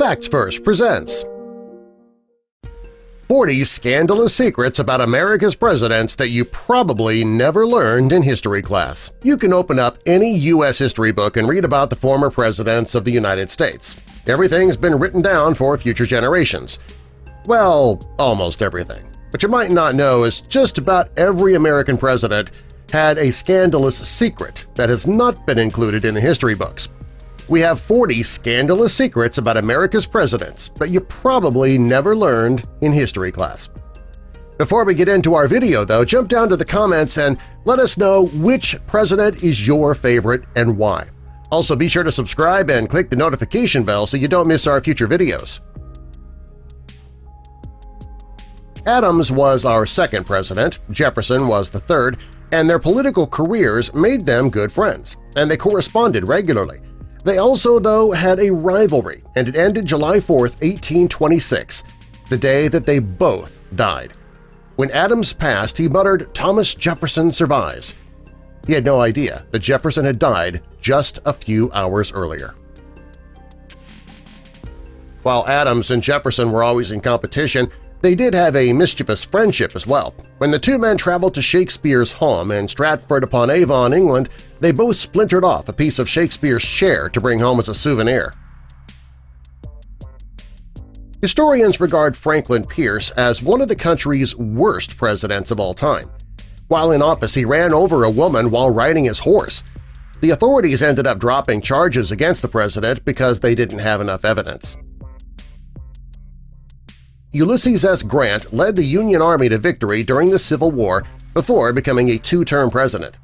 Facts First presents 40 Scandalous Secrets About America's Presidents That You Probably Never Learned in History Class. You can open up any U.S. history book and read about the former presidents of the United States. Everything's been written down for future generations. Well, almost everything. What you might not know is just about every American president had a scandalous secret that has not been included in the history books. We have 40 scandalous secrets about America's presidents that you probably never learned in history class. Before we get into our video, though, jump down to the comments and let us know which president is your favorite and why. Also, be sure to subscribe and click the notification bell so you don't miss our future videos. Adams was our second president, Jefferson was the third, and their political careers made them good friends, and they corresponded regularly. They also, though, had a rivalry, and it ended July 4, 1826, the day that they both died. When Adams passed, he muttered, "Thomas Jefferson survives." He had no idea that Jefferson had died just a few hours earlier. While Adams and Jefferson were always in competition, they did have a mischievous friendship as well. When the two men traveled to Shakespeare's home in Stratford-upon-Avon, England, they both splintered off a piece of Shakespeare's chair to bring home as a souvenir. Historians regard Franklin Pierce as one of the country's worst presidents of all time. While in office, he ran over a woman while riding his horse. The authorities ended up dropping charges against the president because they didn't have enough evidence. Ulysses S. Grant led the Union Army to victory during the Civil War before becoming a two-term president.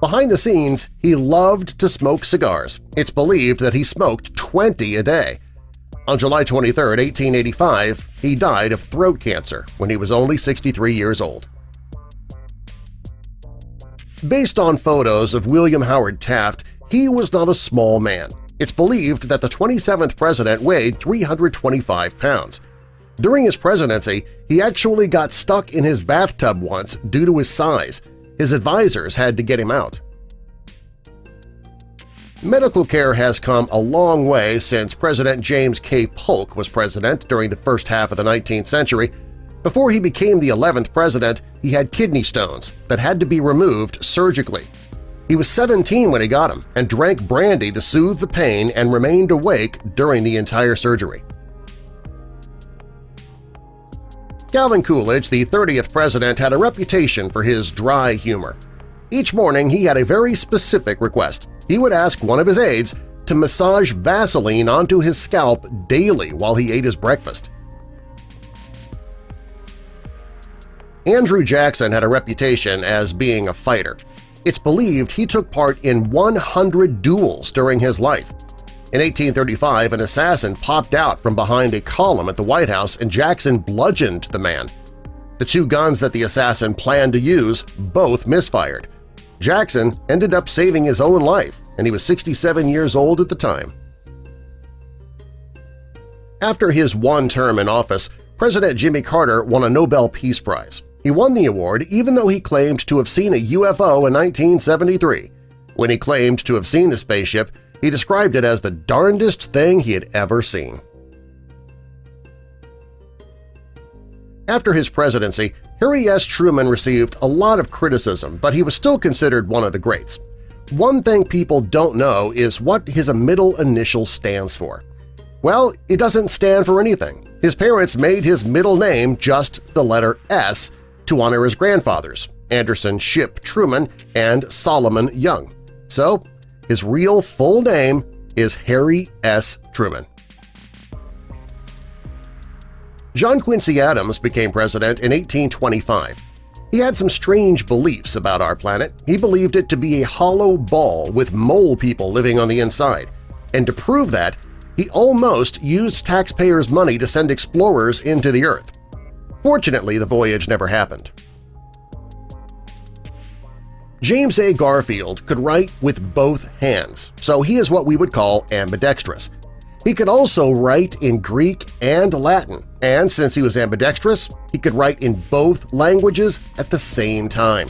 Behind the scenes, he loved to smoke cigars. It's believed that he smoked 20 a day. On July 23, 1885, he died of throat cancer when he was only 63 years old. Based on photos of William Howard Taft, he was not a small man. It's believed that the 27th president weighed 325 pounds. During his presidency, he actually got stuck in his bathtub once due to his size. His advisors had to get him out. Medical care has come a long way since President James K. Polk was president during the first half of the 19th century. Before he became the 11th president, he had kidney stones that had to be removed surgically. He was 17 when he got them and drank brandy to soothe the pain and remained awake during the entire surgery. Calvin Coolidge, the 30th president, had a reputation for his dry humor. Each morning he had a very specific request. He would ask one of his aides to massage Vaseline onto his scalp daily while he ate his breakfast. Andrew Jackson had a reputation as being a fighter. It's believed he took part in 100 duels during his life. In 1835, an assassin popped out from behind a column at the White House and Jackson bludgeoned the man. The two guns that the assassin planned to use both misfired. Jackson ended up saving his own life, and he was 67 years old at the time. After his one term in office, President Jimmy Carter won a Nobel Peace Prize. He won the award even though he claimed to have seen a UFO in 1973. When he claimed to have seen the spaceship, he described it as the darndest thing he had ever seen. After his presidency, Harry S. Truman received a lot of criticism, but he was still considered one of the greats. One thing people don't know is what his middle initial stands for. Well, it doesn't stand for anything. His parents made his middle name just the letter S to honor his grandfathers, Anderson Shipp Truman and Solomon Young. So, his real full name is Harry S. Truman. John Quincy Adams became president in 1825. He had some strange beliefs about our planet. He believed it to be a hollow ball with mole people living on the inside, and to prove that, he almost used taxpayers' money to send explorers into the Earth. Fortunately, the voyage never happened. James A. Garfield could write with both hands, so he is what we would call ambidextrous. He could also write in Greek and Latin, and since he was ambidextrous, he could write in both languages at the same time.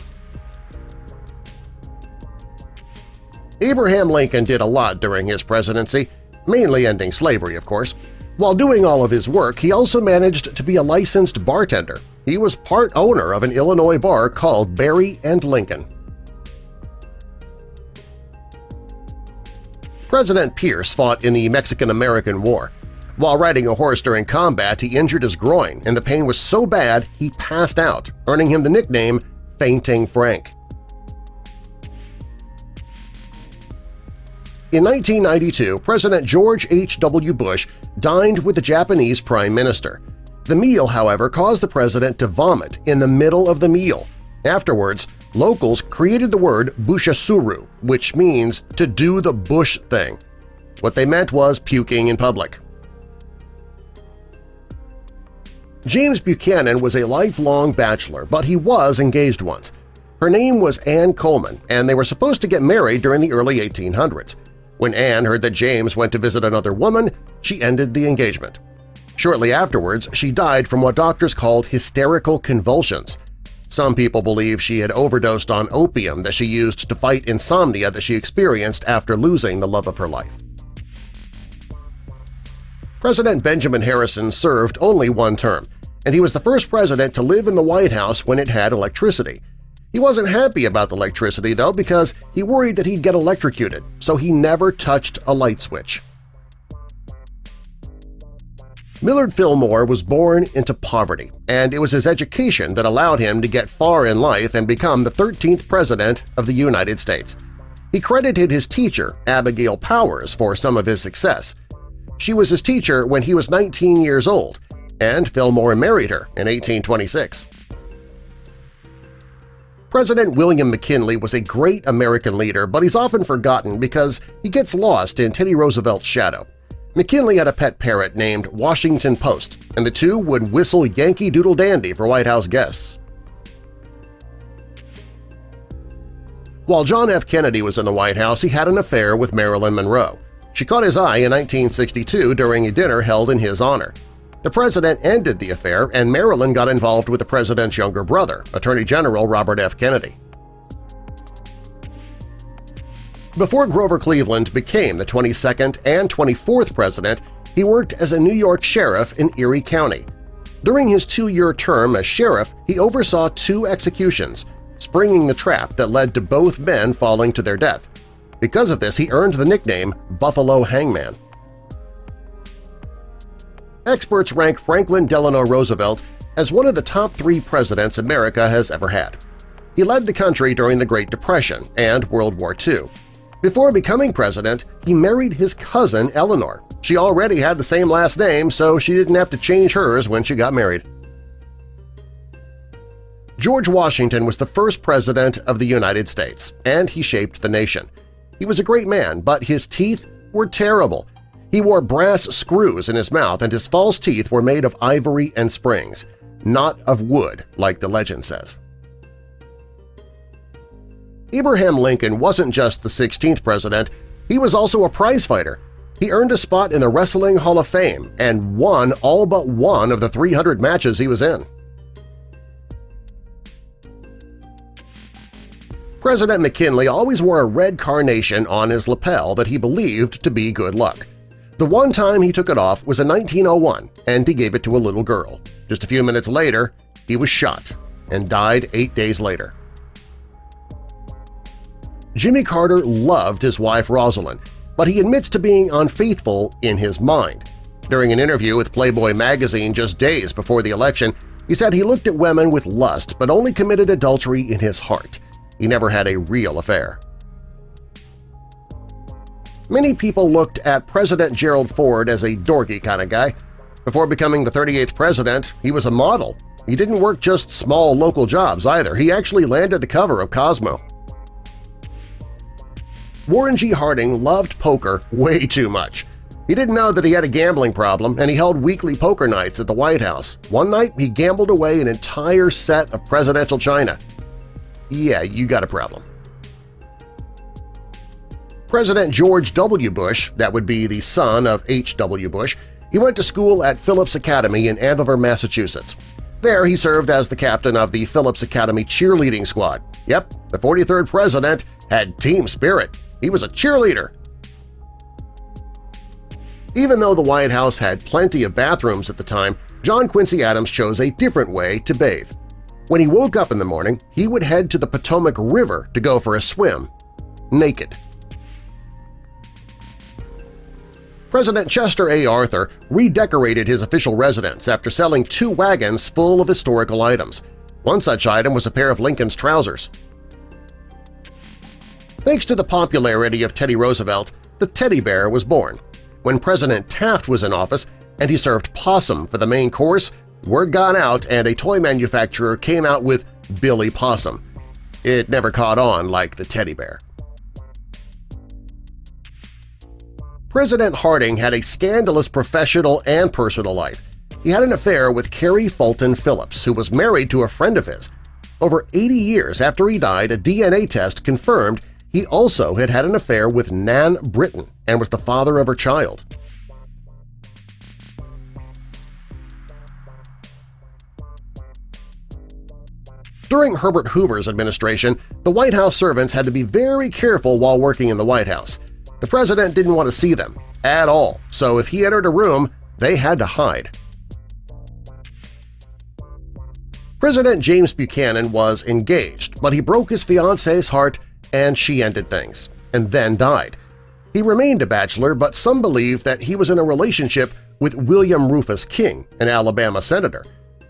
Abraham Lincoln did a lot during his presidency, mainly ending slavery, of course. While doing all of his work, he also managed to be a licensed bartender. He was part owner of an Illinois bar called Berry and Lincoln. President Pierce fought in the Mexican-American War. While riding a horse during combat, he injured his groin, and the pain was so bad he passed out, earning him the nickname Fainting Frank. In 1992, President George H.W. Bush dined with the Japanese Prime Minister. The meal, however, caused the president to vomit in the middle of the meal. Afterwards, locals created the word bushasuru, which means to do the Bush thing. What they meant was puking in public. James Buchanan was a lifelong bachelor, but he was engaged once. Her name was Anne Coleman, and they were supposed to get married during the early 1800s. When Anne heard that James went to visit another woman, she ended the engagement. Shortly afterwards, she died from what doctors called hysterical convulsions. Some people believe she had overdosed on opium that she used to fight insomnia that she experienced after losing the love of her life. President Benjamin Harrison served only one term, and he was the first president to live in the White House when it had electricity. He wasn't happy about the electricity, though, because he worried that he'd get electrocuted, so he never touched a light switch. Millard Fillmore was born into poverty, and it was his education that allowed him to get far in life and become the 13th President of the United States. He credited his teacher, Abigail Powers, for some of his success. She was his teacher when he was 19 years old, and Fillmore married her in 1826. President William McKinley was a great American leader, but he's often forgotten because he gets lost in Teddy Roosevelt's shadow. McKinley had a pet parrot named Washington Post, and the two would whistle Yankee Doodle Dandy for White House guests. While John F. Kennedy was in the White House, he had an affair with Marilyn Monroe. She caught his eye in 1962 during a dinner held in his honor. The president ended the affair, and Marilyn got involved with the president's younger brother, Attorney General Robert F. Kennedy. Before Grover Cleveland became the 22nd and 24th president, he worked as a New York sheriff in Erie County. During his 2-year term as sheriff, he oversaw 2 executions, springing the trap that led to both men falling to their death. Because of this, he earned the nickname Buffalo Hangman. Experts rank Franklin Delano Roosevelt as one of the top 3 presidents America has ever had. He led the country during the Great Depression and World War II. Before becoming president, he married his cousin Eleanor. She already had the same last name, so she didn't have to change hers when she got married. George Washington was the first president of the United States, and he shaped the nation. He was a great man, but his teeth were terrible. He wore brass screws in his mouth, and his false teeth were made of ivory and springs, not of wood, like the legend says. Abraham Lincoln wasn't just the 16th president, he was also a prizefighter. He earned a spot in the Wrestling Hall of Fame and won all but one of the 300 matches he was in. President McKinley always wore a red carnation on his lapel that he believed to be good luck. The one time he took it off was in 1901, and he gave it to a little girl. Just a few minutes later, he was shot and died 8 days later. Jimmy Carter loved his wife Rosalind, but he admits to being unfaithful in his mind. During an interview with Playboy magazine just days before the election, he said he looked at women with lust but only committed adultery in his heart. He never had a real affair. Many people looked at President Gerald Ford as a dorky kind of guy. Before becoming the 38th president, he was a model. He didn't work just small local jobs either. He actually landed the cover of Cosmo. Warren G. Harding loved poker way too much. He didn't know that he had a gambling problem, and he held weekly poker nights at the White House. One night, he gambled away an entire set of presidential china. Yeah, you got a problem. President George W. Bush, that would be the son of H.W. Bush, he went to school at Phillips Academy in Andover, Massachusetts. There he served as the captain of the Phillips Academy cheerleading squad. Yep, the 43rd president had team spirit. He was a cheerleader. Even though the White House had plenty of bathrooms at the time, John Quincy Adams chose a different way to bathe. When he woke up in the morning, he would head to the Potomac River to go for a swim, naked. President Chester A. Arthur redecorated his official residence after selling 2 wagons full of historical items. One such item was a pair of Lincoln's trousers. Thanks to the popularity of Teddy Roosevelt, the teddy bear was born. When President Taft was in office and he served possum for the main course, word got out and a toy manufacturer came out with Billy Possum. It never caught on like the teddy bear. President Harding had a scandalous professional and personal life. He had an affair with Carrie Fulton Phillips, who was married to a friend of his. Over 80 years after he died, a DNA test confirmed he also had had an affair with Nan Britton and was the father of her child. During Herbert Hoover's administration, the White House servants had to be very careful while working in the White House. The president didn't want to see them at all, so if he entered a room, they had to hide. President James Buchanan was engaged, but he broke his fiancée's heart and she ended things, and then died. He remained a bachelor, but some believe that he was in a relationship with William Rufus King, an Alabama senator.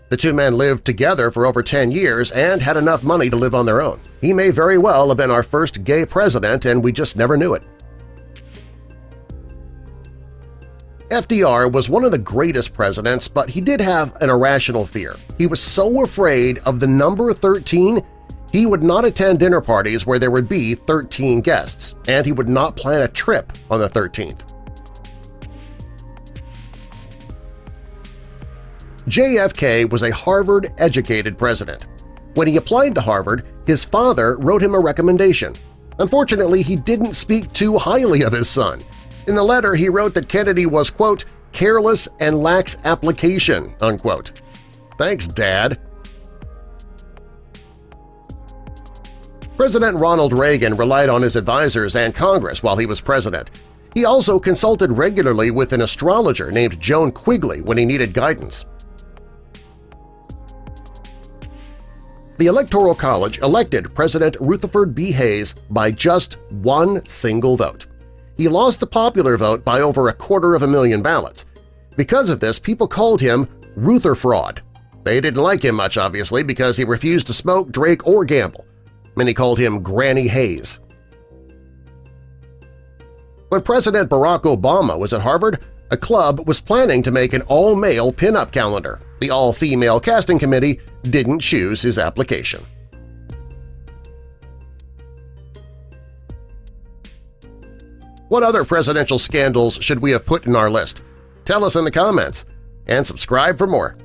The 2 men lived together for over 10 years and had enough money to live on their own. He may very well have been our first gay president and we just never knew it. FDR was one of the greatest presidents, but he did have an irrational fear. He was so afraid of the number 13, he would not attend dinner parties where there would be 13 guests, and he would not plan a trip on the 13th. JFK was a Harvard-educated president. When he applied to Harvard, his father wrote him a recommendation. Unfortunately, he didn't speak too highly of his son. In the letter, he wrote that Kennedy was, quote, "careless and lacks application," unquote. Thanks, Dad. President Ronald Reagan relied on his advisors and Congress while he was president. He also consulted regularly with an astrologer named Joan Quigley when he needed guidance. The Electoral College elected President Rutherford B. Hayes by just 1 single vote. He lost the popular vote by over 250,000 ballots. Because of this, people called him Rutherfraud. They didn't like him much, obviously, because he refused to smoke, drink, or gamble. Many called him Granny Hayes. When President Barack Obama was at Harvard, a club was planning to make an all-male pinup calendar. The all-female casting committee didn't choose his application. What other presidential scandals should we have put in our list? Tell us in the comments, and subscribe for more.